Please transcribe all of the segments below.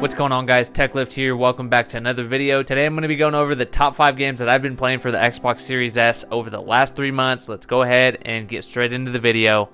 What's going on, guys? TechLift here. Welcome back to another video. Today I'm going to be going over the top 5 games that I've been playing for the Xbox Series S over the last 3 months. Let's go ahead and get straight into the video.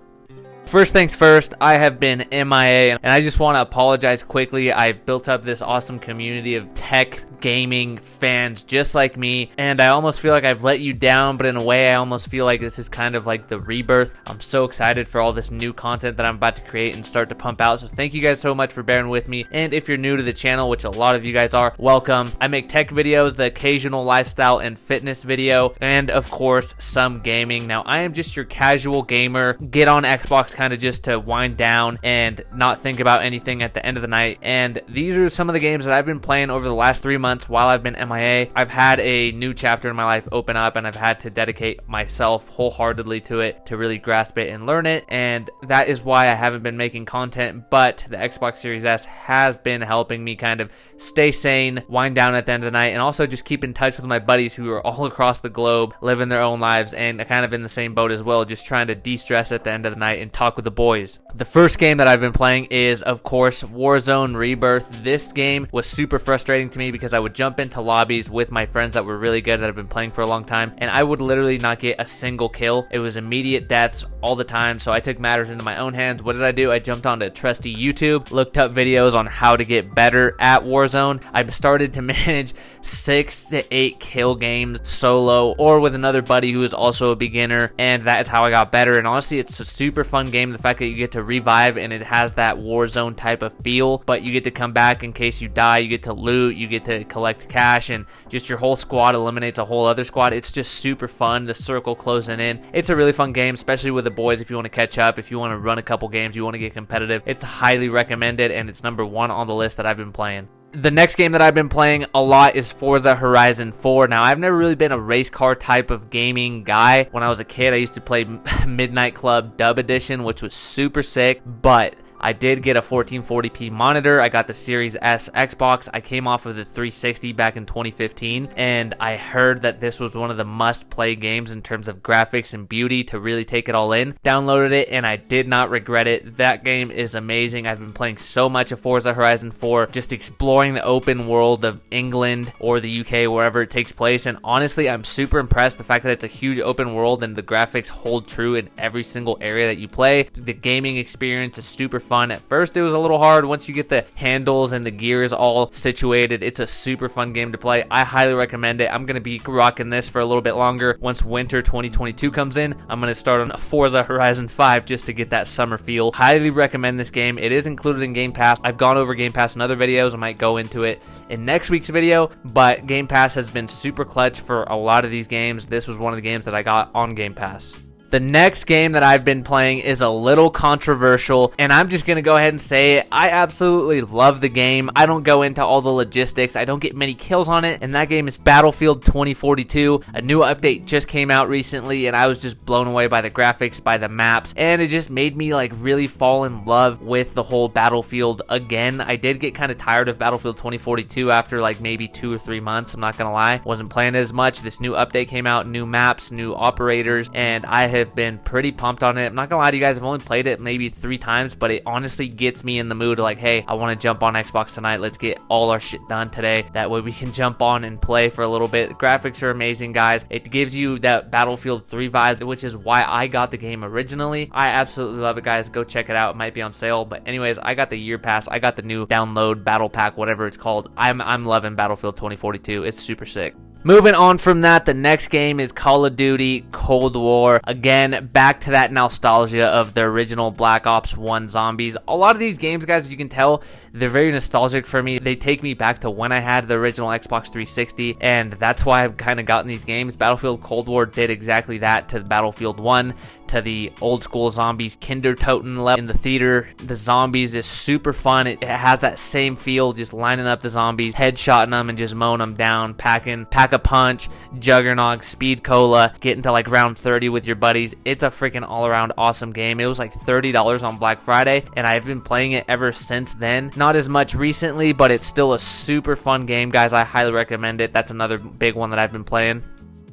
First things first, I have been MIA, and I just want to apologize quickly. I've built up this awesome community of tech gaming fans just like me, and I almost feel like I've let you down, but in a way I almost feel like this is kind of like the rebirth. I'm so excited for all this new content that I'm about to create and start to pump out, so thank you guys so much for bearing with me. And if you're new to the channel, which a lot of you guys are, welcome. I make tech videos, the occasional lifestyle and fitness video, and of course some gaming. Now I am just your casual gamer, get on Xbox kind of just to wind down and not think about anything at the end of the night. And these are some of the games that I've been playing over the last 3 months while I've been MIA. I've had a new chapter in my life open up, and I've had to dedicate myself wholeheartedly to it to really grasp it and learn it, and that is why I haven't been making content. But the Xbox Series S has been helping me kind of stay sane, wind down at the end of the night, and also just keep in touch with my buddies who are all across the globe living their own lives and kind of in the same boat as well, just trying to de-stress at the end of the night and talk with the boys. The first game that I've been playing is, of course, Warzone Rebirth. This game was super frustrating to me because I would jump into lobbies with my friends that were really good, that I've been playing for a long time, and I would literally not get a single kill. It was immediate deaths all the time, so I took matters into my own hands. What did I do? I jumped onto trusty YouTube, looked up videos on how to get better at Warzone. I started to manage 6 to 8 kill games solo or with another buddy who is also a beginner, and that is how I got better. And honestly, it's a super fun game. The fact that you get to revive and it has that Warzone type of feel, but you get to come back in case you die, you get to loot, you get to collect cash, and just your whole squad eliminates a whole other squad. It's just super fun, the circle closing in. It's a really fun game, especially with the boys. If you want to catch up, if you want to run a couple games, you want to get competitive, it's highly recommended, and it's number 1 on the list that I've been playing. The next game that I've been playing a lot is Forza Horizon 4. Now, I've never really been a race car type of gaming guy. When I was a kid, I used to play Midnight Club Dub Edition, which was super sick, but I did get a 1440p monitor. I got the Series S Xbox. I came off of the 360 back in 2015, and I heard that this was one of the must-play games in terms of graphics and beauty to really take it all in. Downloaded it, and I did not regret it. That game is amazing. I've been playing so much of Forza Horizon 4, just exploring the open world of England or the UK, wherever it takes place, and honestly, I'm super impressed. The fact that it's a huge open world and the graphics hold true in every single area that you play. The gaming experience is super fun. At first it was a little hard. Once you get the handles and the gears all situated, it's a super fun game to play. I highly recommend it. I'm going to be rocking this for a little bit longer. Once winter 2022 comes in, I'm going to start on Forza Horizon 5 just to get that summer feel. Highly recommend this game. It is included in Game Pass. I've gone over Game Pass in other videos. I might go into it in next week's video, but Game Pass has been super clutch for a lot of these games. This was one of the games that I got on Game Pass. The next game that I've been playing is a little controversial, and I'm just going to go ahead and say it. I absolutely love the game. I don't go into all the logistics. I don't get many kills on it, and that game is Battlefield 2042. A new update just came out recently, and I was just blown away by the graphics, by the maps, and it just made me like really fall in love with the whole Battlefield again. I did get kind of tired of Battlefield 2042 after like maybe 2 or 3 months. I'm not going to lie. Wasn't playing it as much. This new update came out, new maps, new operators, and I have been pretty pumped on it. I'm not gonna lie to you guys, I've only played it maybe 3 times, but it honestly gets me in the mood like, hey, I want to jump on Xbox tonight. Let's get all our shit done today. That way we can jump on and play for a little bit. The graphics are amazing, guys. It gives you that Battlefield 3 vibes, which is why I got the game originally. I absolutely love it, guys. Go check it out. It might be on sale, but anyways, I got the year pass. I got the new download battle pack, whatever it's called. I'm loving Battlefield 2042. It's super sick. Moving on from that, the next game is Call of Duty Cold War. Again, back to that nostalgia of the original Black Ops 1 zombies. A lot of these games, guys, you can tell, they're very nostalgic for me. They take me back to when I had the original Xbox 360, and that's why I've kind of gotten these games. Battlefield Cold War did exactly that to Battlefield 1, to the old school zombies, Kindertoten level in the theater. The zombies is super fun. It has that same feel, just lining up the zombies, headshotting them and just mowing them down, pack a punch, Juggernog, Speed Cola, getting to like round 30 with your buddies. It's a freaking all around awesome game. It was like $30 on Black Friday, and I've been playing it ever since then. Not as much recently, but it's still a super fun game, guys. I highly recommend it. That's another big one that I've been playing.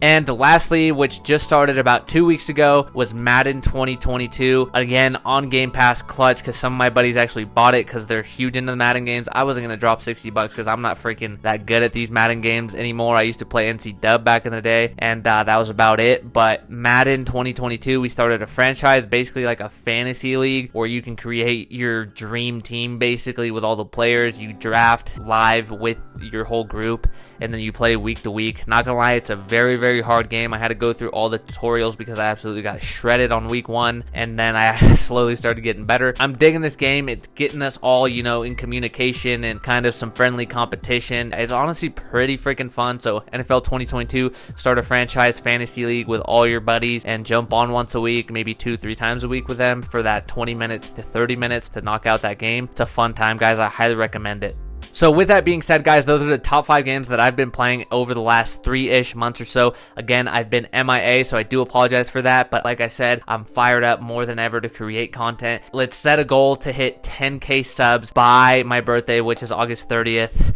And lastly, which just started about 2 weeks ago, was Madden 2022. Again, on Game Pass clutch, because some of my buddies actually bought it because they're huge into the Madden games. I wasn't going to drop 60 bucks because I'm not freaking that good at these Madden games anymore. I used to play NC Dub back in the day, and that was about it. But Madden 2022, we started a franchise, basically like a fantasy league, where you can create your dream team, basically, with all the players. You draft live with your whole group, and then you play week to week. Not gonna lie, it's a very, very hard game. I had to go through all the tutorials because I absolutely got shredded on week 1, and then I slowly started getting better. I'm digging this game. It's getting us all, you know, in communication and kind of some friendly competition. It's honestly pretty freaking fun. So NFL 2022, start a franchise fantasy league with all your buddies and jump on once a week, maybe 2-3 times a week with them for that 20 minutes to 30 minutes to knock out that game. It's a fun time, guys. I highly recommend it. So with that being said, guys, those are the top 5 games that I've been playing over the last 3-ish months or so. Again, I've been MIA, so I do apologize for that. But like I said, I'm fired up more than ever to create content. Let's set a goal to hit 10K subs by my birthday, which is August 30th.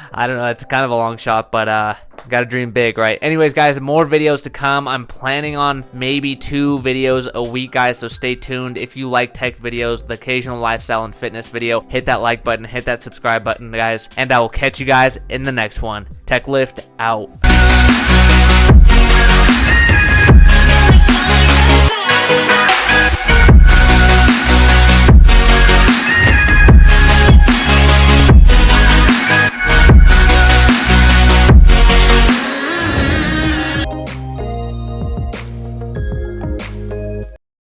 I don't know, it's kind of a long shot, but gotta dream big, right? Anyways, guys, more videos to come. I'm planning on maybe 2 videos a week, guys, so stay tuned. If you like tech videos, the occasional lifestyle and fitness video, hit that like button, hit that subscribe button, guys, and I will catch you guys in the next one. Tech Lift out.